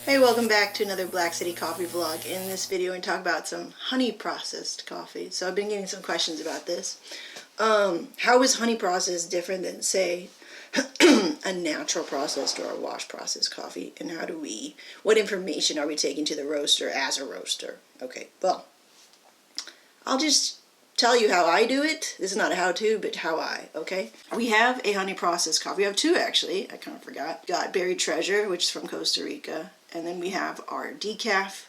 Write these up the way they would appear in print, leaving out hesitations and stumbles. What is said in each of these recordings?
Hey, welcome back to another Black City Coffee vlog. In this video, we're going to talk about some honey processed coffee. So I've been getting some questions about this. How is honey processed different than, say, a natural processed or a wash processed coffee? And what information are we taking to the roaster as a roaster? Okay, well, I'll just tell you how I do it. This is not a how-to, but okay? We have a honey processed coffee. We have two, actually. I kind of forgot. Got Berry Treasure, which is from Costa Rica. And then we have our decaf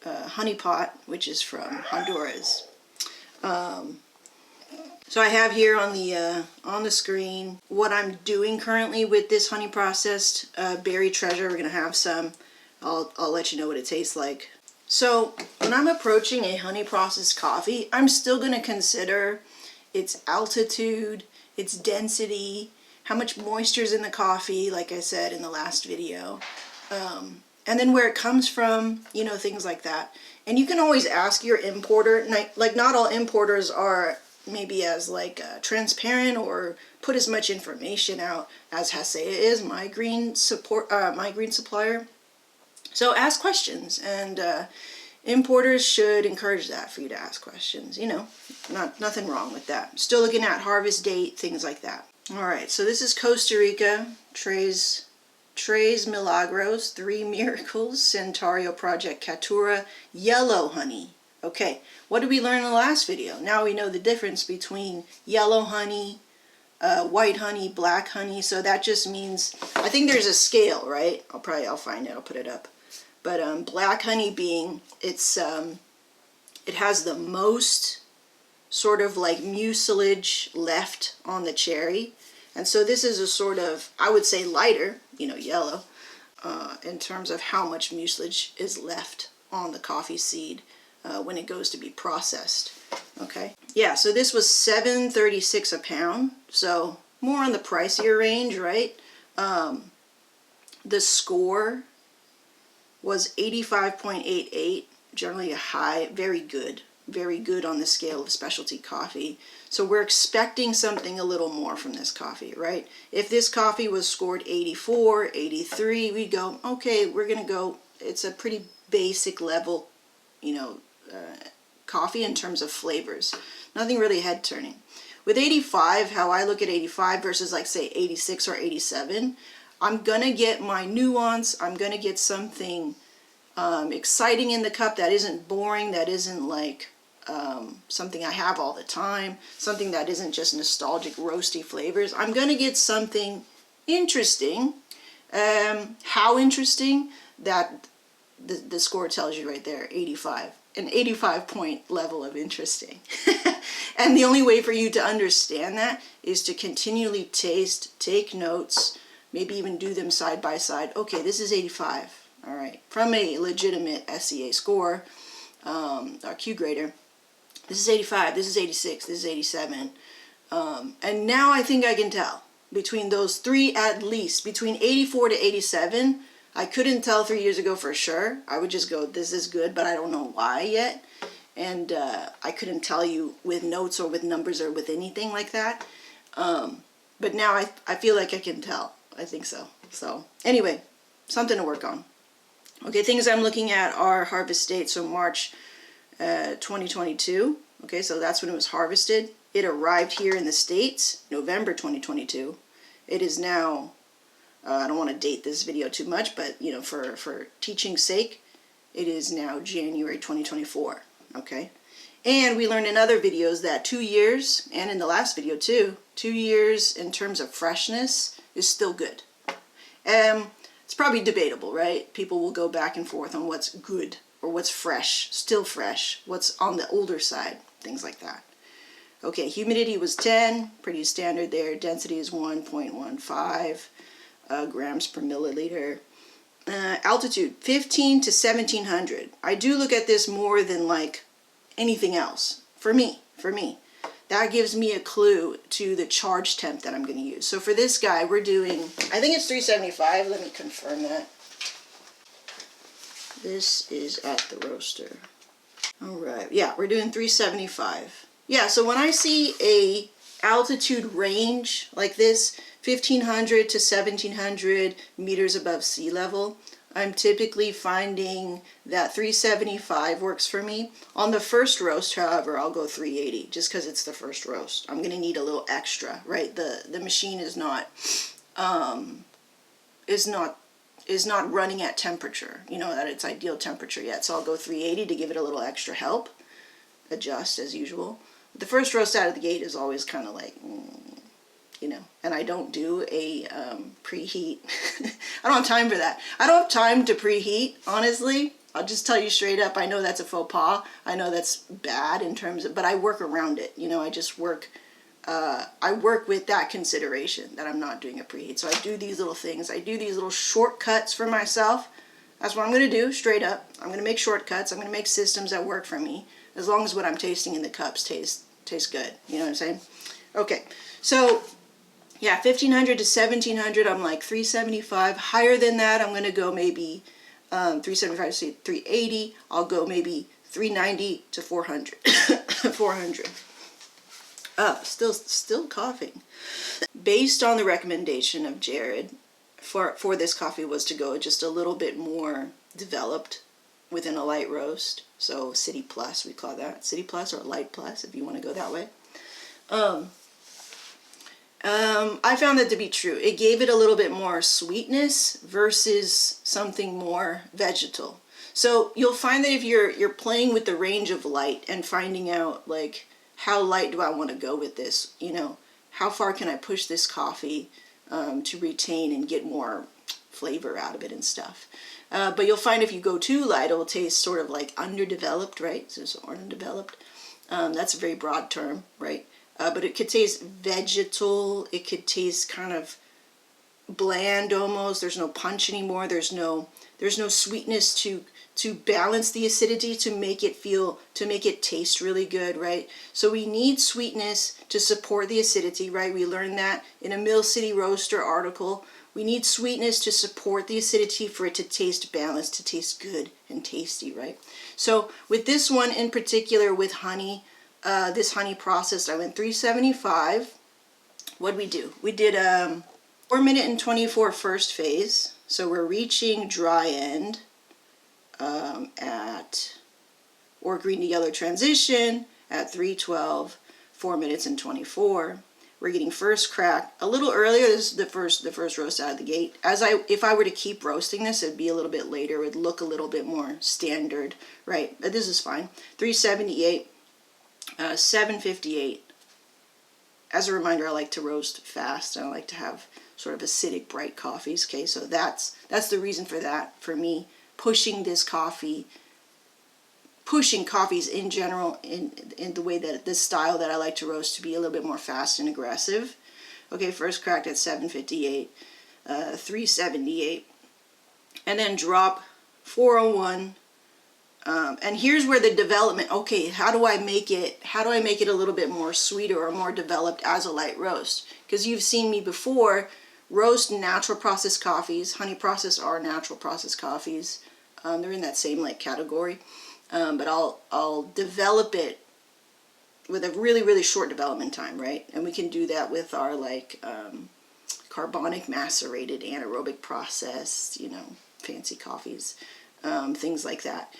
honey pot, which is from Honduras. So I have here on the screen what I'm doing currently with this honey processed Berry Treasure. We're gonna have some. I'll let you know what it tastes like. So when I'm approaching a honey processed coffee, I'm still gonna consider its altitude, its density, how much moisture is in the coffee, like I said in the last video. And then where it comes from, you know, things like that. And you can always ask your importer. Like, not all importers are maybe as transparent or put as much information out as Hesea is, my green supplier. So ask questions, and importers should encourage that for you to ask questions. You know, nothing wrong with that. Still looking at harvest date, things like that. All right, so this is Costa Rica, Tres Milagros, 3 Miracles, Centario Project Caturra, yellow honey. Okay, what did we learn in the last video? Now we know the difference between yellow honey, white honey, black honey. So that just means, I think there's a scale, right? I'll find it, I'll put it up. But black honey being, it has the most sort of like mucilage left on the cherry. And so this is a sort of, I would say lighter, you know, yellow, in terms of how much mucilage is left on the coffee seed when it goes to be processed. Okay. Yeah, so this was $7.36 a pound. So more on the pricier range, right? The score was 85.88, generally a high, very good on the scale of specialty coffee. So we're expecting something a little more from this coffee, right? If this coffee was scored 84, 83, we'd go, okay, we're gonna go, it's a pretty basic level, you know, coffee in terms of flavors. Nothing really head turning. With 85, how I look at 85 versus like say 86 or 87, I'm gonna get my nuance, I'm gonna get something exciting in the cup that isn't boring, that isn't like something I have all the time, something that isn't just nostalgic roasty flavors. I'm gonna get something interesting. How interesting? That the score tells you right there, 85. An 85 point level of interesting. And the only way for you to understand that is to continually taste, take notes, maybe even do them side by side. Okay, this is 85. All right, from a legitimate SCA score, our Q grader. This is 85, this is 86, this is 87. And now I think I can tell. Between those three at least, between 84 to 87, I couldn't tell 3 years ago for sure. I would just go, this is good, but I don't know why yet. And I couldn't tell you with notes or with numbers or with anything like that. But now I feel like I can tell. I think so. So anyway, something to work on. Okay, things I'm looking at are harvest dates, so March 2022. Okay, so that's when it was harvested. It arrived here in the States, November 2022. It is now, I don't want to date this video too much, but you know, for teaching's sake, it is now January 2024. Okay, and we learned in other videos that 2 years, and in the last video too, 2 years in terms of freshness is still good. It's probably debatable, right? People will go back and forth on what's good or what's fresh, still fresh, what's on the older side, things like that. Okay, humidity was 10, pretty standard there. Density is 1.15 grams per milliliter. Altitude, 15 to 1700. I do look at this more than like anything else, for me. That gives me a clue to the charge temp that I'm going to use. So for this guy, we're doing, I think it's 375. Let me confirm that. This is at the roaster. All right. Yeah, we're doing 375. Yeah, so when I see a altitude range like this, 1500 to 1700 meters above sea level, I'm typically finding that 375 works for me. On the first roast, however, I'll go 380 just because it's the first roast. I'm gonna need a little extra, right? The machine is not running at temperature, you know, at its ideal temperature yet. So I'll go 380 to give it a little extra help. Adjust as usual. The first roast out of the gate is always kind of like, you know, and I don't do a preheat. I don't have time for that. I don't have time to preheat, honestly. I'll just tell you straight up. I know that's a faux pas. I know that's bad in terms of, but I work around it. You know, I just work, I work with that consideration that I'm not doing a preheat. So I do these little things. I do these little shortcuts for myself. That's what I'm going to do, straight up. I'm going to make shortcuts. I'm going to make systems that work for me, as long as what I'm tasting in the cups tastes good. You know what I'm saying? Okay, so yeah, 1500 to 1700, I'm like 375. Higher than that, I'm going to go maybe 375 to 380. I'll go maybe 390 to 400. 400. Still coughing. Based on the recommendation of Jared for this coffee was to go just a little bit more developed within a light roast. So City Plus, we call that City Plus, or Light Plus if you want to go that way. I found that to be true. It gave it a little bit more sweetness versus something more vegetal. So you'll find that if you're playing with the range of light and finding out, like, how light do I want to go with this? You know, how far can I push this coffee to retain and get more flavor out of it and stuff. But you'll find if you go too light, it'll taste sort of like underdeveloped, right? So it's underdeveloped. That's a very broad term, right? But it could taste vegetal. It could taste kind of bland almost. There's no punch anymore. There's no sweetness to balance the acidity, to make it taste really good, right? So we need sweetness to support the acidity, right? We learned that in a Mill City Roaster article. We need sweetness to support the acidity for it to taste balanced, to taste good and tasty, right? So with this one in particular, with honey, this honey processed, I went 375. What'd we do? We did 4 minute and 24 first phase. So we're reaching dry end or green to yellow transition at 312, 4 minutes and 24. We're getting first crack a little earlier. This is the first roast out of the gate. If I were to keep roasting this, it'd be a little bit later. It would look a little bit more standard, right? But this is fine. 378, 758. As a reminder, I like to roast fast, and I like to have sort of acidic, bright coffees. Okay, so that's the reason for that. For me, pushing coffees in general in the way that this style that I like to roast to be a little bit more fast and aggressive. Okay, first cracked at 758, 378, and then drop 401. And here's where the development. Okay, how do I make it a little bit more sweeter or more developed as a light roast? Because you've seen me before roast natural processed coffees. Honey processed are natural processed coffees. They're in that same like category. But I'll develop it with a really, really short development time, right? And we can do that with our like carbonic macerated anaerobic process, you know, fancy coffees, things like that.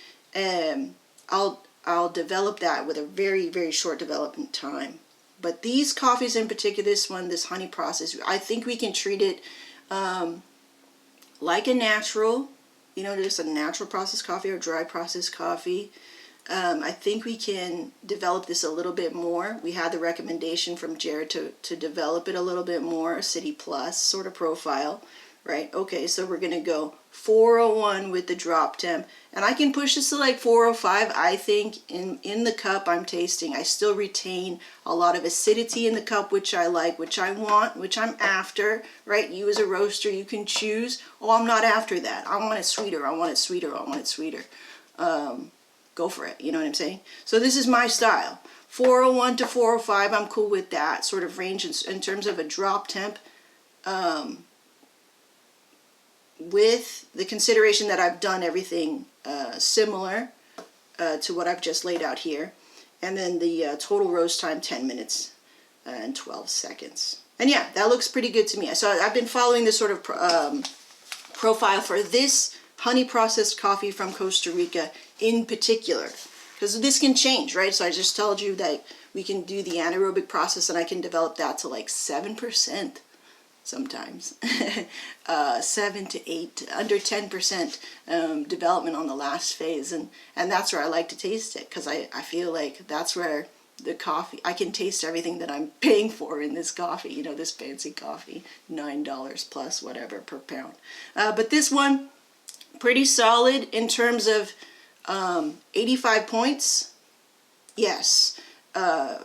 I'll develop that with a very, very short development time. But these coffees in particular, this honey process, I think we can treat it like a natural, you know, just a natural processed coffee or dry processed coffee. I think we can develop this a little bit more. We had the recommendation from Jared to develop it a little bit more, a City Plus sort of profile, right? Okay, so we're going to go 401 with the drop temp. And I can push this to like 405. I think in the cup I'm tasting, I still retain a lot of acidity in the cup, which I like, which I want, which I'm after, right? You as a roaster, you can choose. Oh, I'm not after that. I want it sweeter. I want it sweeter. I want it sweeter. Go for it. You know what I'm saying? So this is my style. 401 to 405, I'm cool with that sort of range in terms of a drop temp. With the consideration that I've done everything similar to what I've just laid out here. And then the total roast time, 10 minutes and 12 seconds. And yeah, that looks pretty good to me. So I've been following this sort of profile for this honey processed coffee from Costa Rica in particular. Because this can change, right? So I just told you that we can do the anaerobic process and I can develop that to like 7% sometimes. 7 to 8, under 10% development on the last phase. And that's where I like to taste it, because I feel like that's where the coffee, I can taste everything that I'm paying for in this coffee, you know, this fancy coffee, $9 plus whatever per pound. But this one, pretty solid in terms of 85 points. Yes.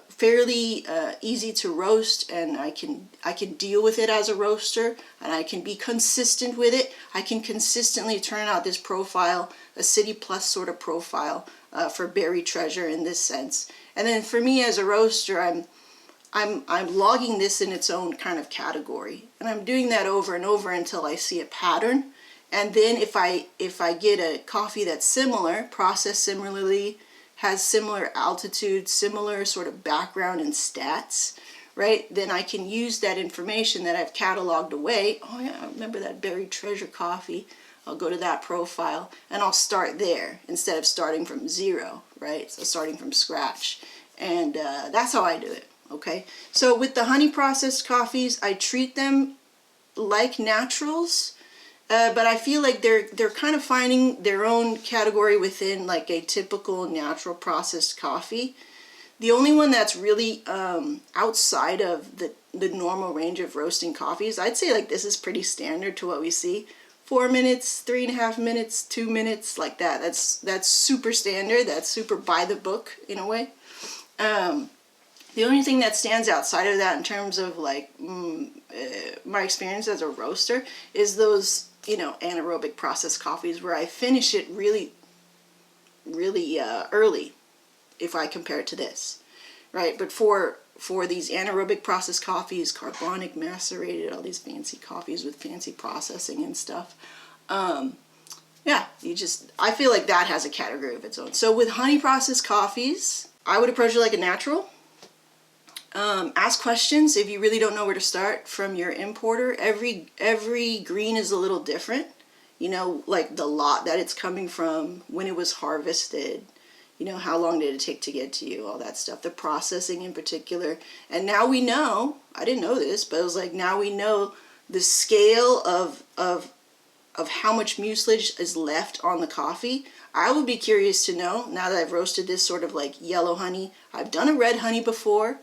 Fairly easy to roast, and I can deal with it as a roaster, and I can be consistent with it. I can consistently turn out this profile, a City Plus sort of profile for Berry Treasure in this sense. And then for me as a roaster, I'm logging this in its own kind of category, and I'm doing that over and over until I see a pattern. And then if I get a coffee that's similar, processed similarly, has similar altitude, similar sort of background and stats, right? Then I can use that information that I've cataloged away. Oh yeah, I remember that Berry Treasure coffee. I'll go to that profile and I'll start there instead of starting from zero, right? So starting from scratch. And that's how I do it, okay? So with the honey processed coffees, I treat them like naturals. But I feel like they're kind of finding their own category within like a typical natural processed coffee. The only one that's really outside of the normal range of roasting coffees, I'd say like this is pretty standard to what we see. 4 minutes, 3.5 minutes, 2 minutes, like that. That's super standard. That's super by the book in a way. The only thing that stands outside of that in terms of like my experience as a roaster is those, you know, anaerobic processed coffees where I finish it really early if I compare it to this, right? But for these anaerobic processed coffees, carbonic macerated, all these fancy coffees with fancy processing and stuff, yeah, I feel like that has a category of its own. So with honey processed coffees, I would approach it like a natural. Ask questions if you really don't know where to start from your importer. Every green is a little different. You know, like the lot that it's coming from, when it was harvested, you know, how long did it take to get to you, all that stuff, the processing in particular. And now we know, I didn't know this, but it was like now we know the scale of how much mucilage is left on the coffee. I would be curious to know, now that I've roasted this sort of like yellow honey. I've done a red honey before.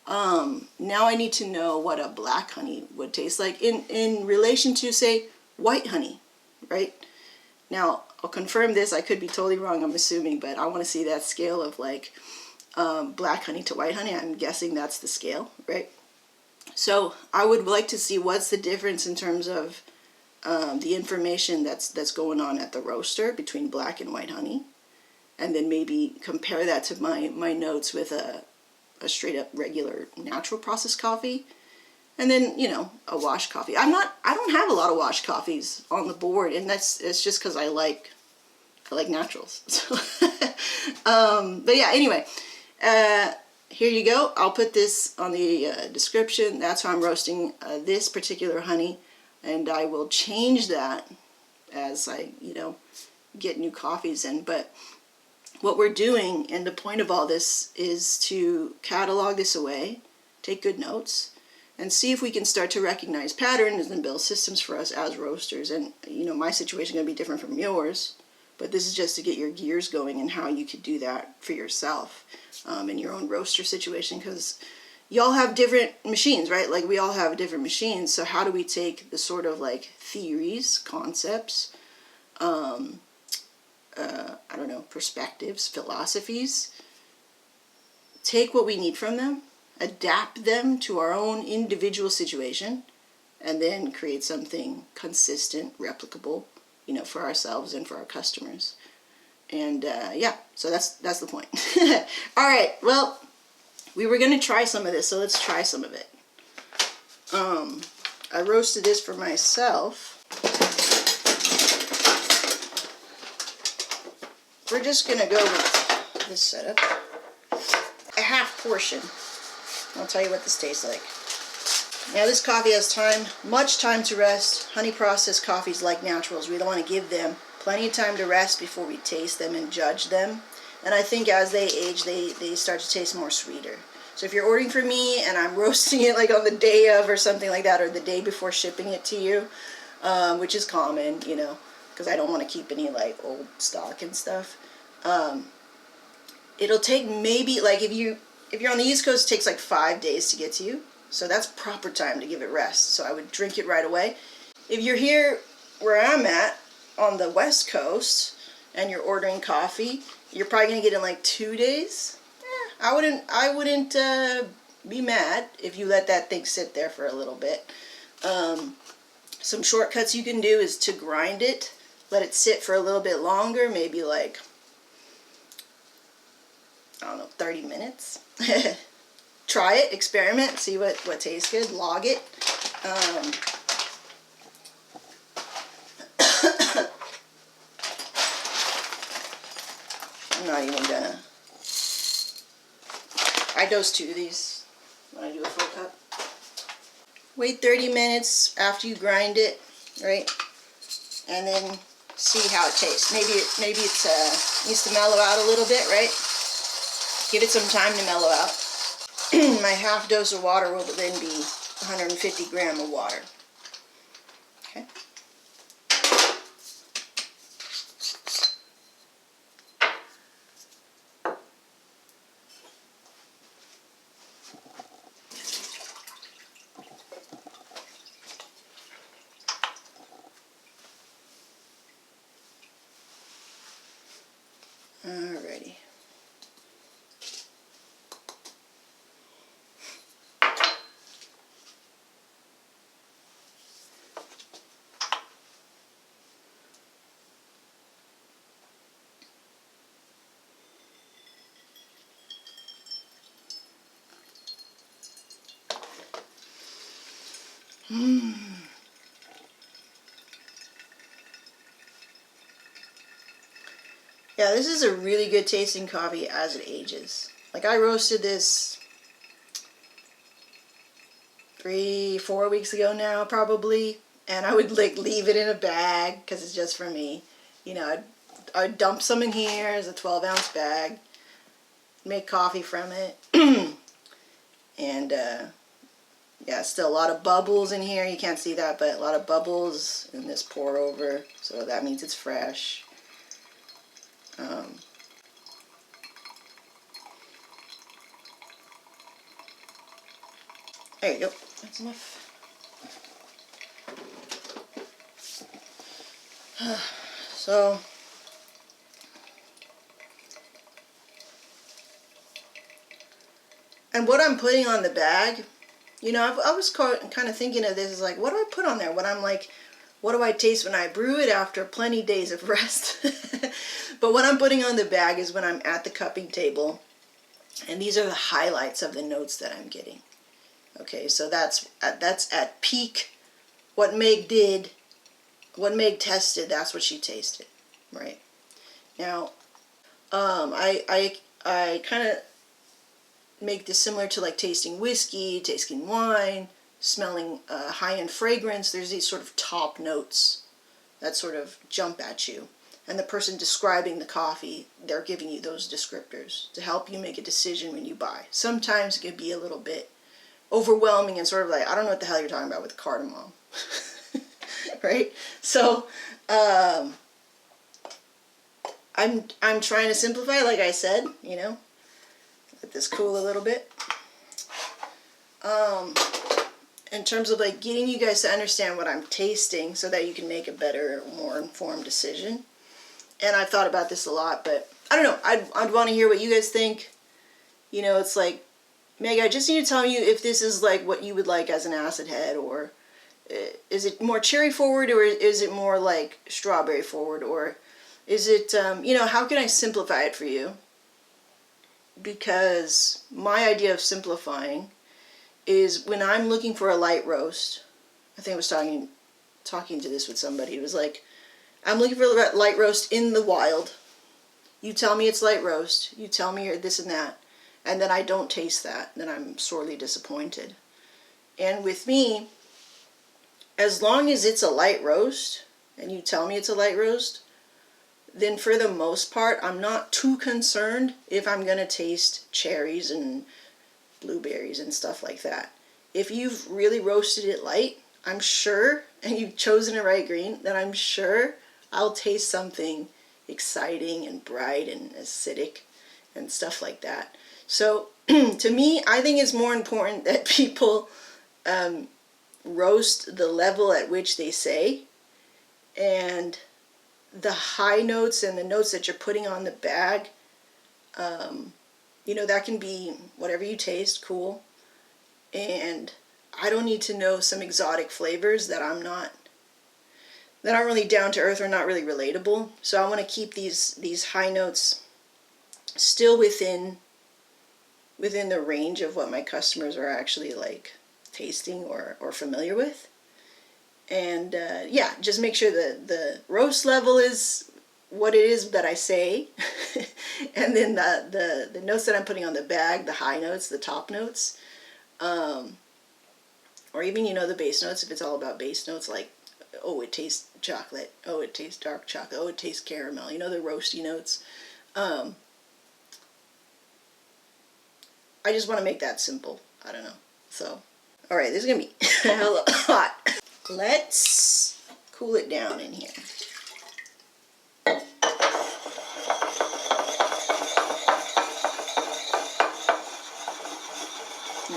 Now I need to know what a black honey would taste like in relation to, say, white honey, right? Now, I'll confirm this. I could be totally wrong, I'm assuming, but I want to see that scale of like black honey to white honey. I'm guessing that's the scale, right? So I would like to see what's the difference in terms of the information that's going on at the roaster between black and white honey, and then maybe compare that to my notes with a straight up regular natural processed coffee, and then, you know, a washed coffee. I don't have a lot of washed coffees on the board, and it's just because I like naturals. So but yeah, anyway, here you go. I'll put this on the description. That's how I'm roasting this particular honey, and I will change that as I, you know, get new coffees in. But what we're doing, and the point of all this, is to catalog this away, take good notes, and see if we can start to recognize patterns and build systems for us as roasters. And, you know, my situation is going to be different from yours, but this is just to get your gears going and how you could do that for yourself in your own roaster situation, because y'all have different machines, right? Like we all have different machines. So how do we take the sort of like theories, concepts, I don't know, perspectives, philosophies, take what we need from them, adapt them to our own individual situation, and then create something consistent, replicable, you know, for ourselves and for our customers. And yeah, so that's the point. All right, well, we were going to try some of this, so let's try some of it. I roasted this for myself. We're just going to go with this setup. A half portion. I'll tell you what this tastes like. Now this coffee has much time to rest. Honey processed coffees like naturals. We don't want to give them Plenty of time to rest before we taste them and judge them. And I think as they age, they start to taste more sweeter. So if you're ordering from me and I'm roasting it like on the day of or something like that, or the day before shipping it to you, which is common, you know, because I don't want to keep any like old stock and stuff. It'll take maybe, like if you're on the East Coast, it takes like 5 days to get to you. So that's proper time to give it rest. So I would drink it right away. If you're here where I'm at on the West Coast and you're ordering coffee, you're probably gonna get it in like 2 days. I wouldn't be mad if you let that thing sit there for a little bit. Some shortcuts you can do is to grind it, let it sit for a little bit longer, maybe like, I don't know, 30 minutes. Try it, experiment, see what tastes good, log it. I'm not even gonna. I dose 2 of these when I do a full cup. Wait 30 minutes after you grind it, right? And then see how it tastes. Maybe it needs to mellow out a little bit, right? Give it some time to mellow out. My half dose of water will then be 150 grams of water. Okay. Alrighty. Yeah, this is a really good tasting coffee as it ages. Like I roasted this 3-4 weeks ago now probably, and I would like leave it in a bag because it's just for me. You know, I'd dump some in here as a 12-ounce bag, make coffee from it, and yeah, still a lot of bubbles in here. You can't see that, but a lot of bubbles in this pour over, so that means it's fresh. There you go. That's enough. So, and what I'm putting on the bag, you know, I was kind of thinking of this as like, what do I put on there? When I'm like, what do I taste when I brew it after plenty days of rest? But what I'm putting on the bag is when I'm at the cupping table, and these are the highlights of the notes that I'm getting. Okay, so that's at peak. What Meg did, what Meg tested, that's what she tasted, right? Now, I kind of make this similar to like tasting whiskey, tasting wine, smelling high-end fragrance. There's these sort of top notes that sort of jump at you. And the person describing the coffee, they're giving you those descriptors to help you make a decision when you buy. Sometimes it can be a little bit overwhelming and sort of like, I don't know what the hell you're talking about with cardamom. Right? So, I'm trying to simplify, like I said, you know. Let this cool a little bit. In terms of like getting you guys to understand what I'm tasting so that you can make a better, more informed decision. And I've thought about this a lot, but I don't know. I'd want to hear what you guys think. You know, it's like, Meg, I just need to tell you if this is like what you would like as an acid head, or is it more cherry forward, or is it more like strawberry forward, or is it, you know, how can I simplify it for you? Because my idea of simplifying is when I'm looking for a light roast, I think I was talking to this with somebody, it was like, I'm looking for a light roast in the wild. You tell me it's light roast, you tell me this and that, and then I don't taste that, then I'm sorely disappointed. And with me, as long as it's a light roast, and you tell me it's a light roast, then for the most part, I'm not too concerned if I'm going to taste cherries and blueberries and stuff like that. If you've really roasted it light, I'm sure, and you've chosen the right green, then I'm sure I'll taste something exciting and bright and acidic and stuff like that. So to me, I think it's more important that people roast the level at which they say, and the high notes and the notes that you're putting on the bag, you know, that can be whatever you taste, cool. And I don't need to know some exotic flavors that aren't really down to earth or not really relatable. So I want to keep these high notes still within the range of what my customers are actually like tasting or familiar with. And yeah, just make sure the roast level is what it is that I say. And then the notes that I'm putting on the bag, the high notes, the top notes, or even, you know, the base notes, if it's all about base notes, like, oh, it tastes chocolate, oh, it tastes dark chocolate, oh, it tastes caramel, you know, the roasty notes. I just want to make that simple. I don't know. So, all right, this is going to be hella hot. Let's cool it down in here. I'm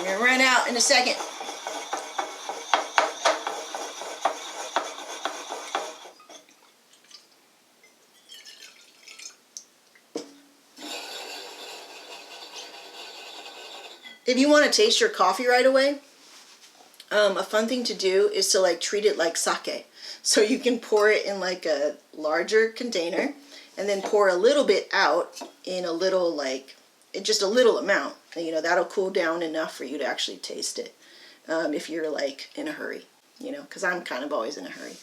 going to run out in a second. If you want to taste your coffee right away, a fun thing to do is to like treat it like sake. So you can pour it in like a larger container and then pour a little bit out in a little, like, just a little amount. And, you know, that'll cool down enough for you to actually taste it if you're like in a hurry, you know, because I'm kind of always in a hurry.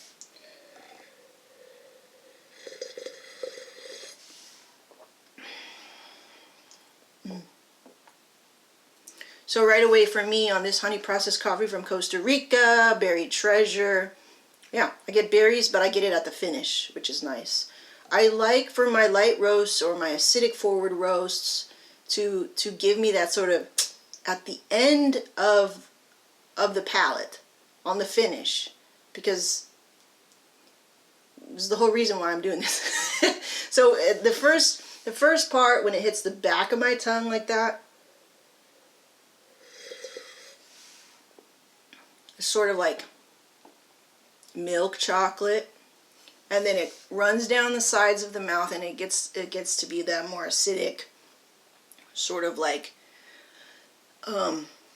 So right away for me on this honey processed coffee from Costa Rica, Berry Treasure. Yeah, I get berries, but I get it at the finish, which is nice. I like for my light roasts or my acidic forward roasts to give me that sort of at the end of the palate on the finish, because this is the whole reason why I'm doing this. So the first part, when it hits the back of my tongue like that, it's sort of like milk chocolate, and then it runs down the sides of the mouth, and it gets to be that more acidic sort of like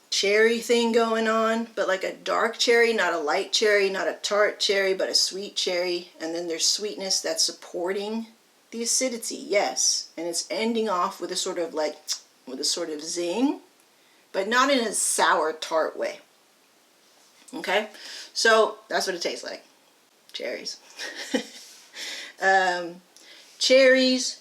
cherry thing going on, but like a dark cherry, not a light cherry, not a tart cherry, but a sweet cherry. And then there's sweetness that's supporting the acidity, yes, and it's ending off with a sort of like, with a sort of zing, but not in a sour tart way. Okay, so that's what it tastes like. Cherries. Cherries.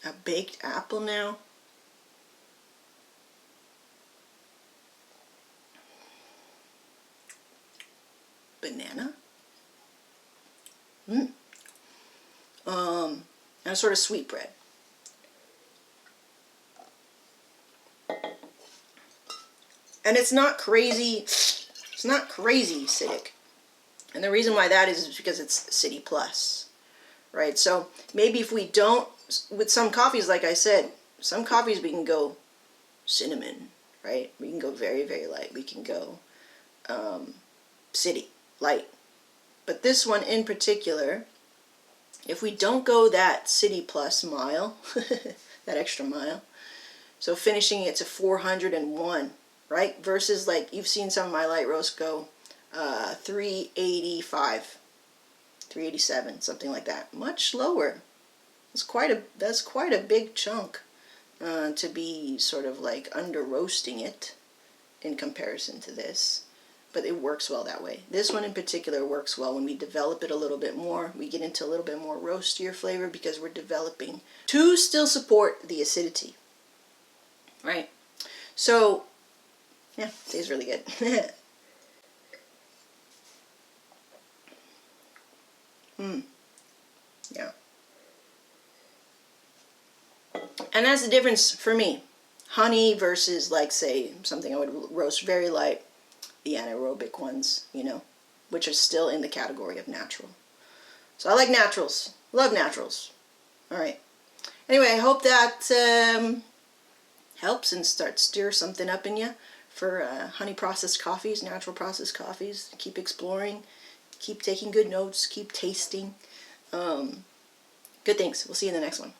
A baked apple now. Banana. And a sort of sweet bread. And it's not crazy acidic. And the reason why that is because it's City Plus, right? So maybe if we don't, with some coffees, like I said, some coffees we can go cinnamon, right? We can go very, very light. We can go City, light. But this one in particular, if we don't go that City Plus mile, that extra mile, so finishing it to 401, right? Versus like you've seen some of my light roasts go 385, 387, something like that. Much lower. That's quite a big chunk to be sort of like under roasting it in comparison to this. But it works well that way. This one in particular works well when we develop it a little bit more. We get into a little bit more roastier flavor because we're developing to still support the acidity, right? So, yeah, tastes really good. Yeah. And that's the difference for me. Honey versus, like, say, something I would roast very light, the anaerobic ones, you know, which are still in the category of natural. So I like naturals. Love naturals. All right. Anyway, I hope that helps and stir something up in you for honey processed coffees, natural processed coffees. Keep exploring. Keep taking good notes. Keep tasting. Good things. We'll see you in the next one.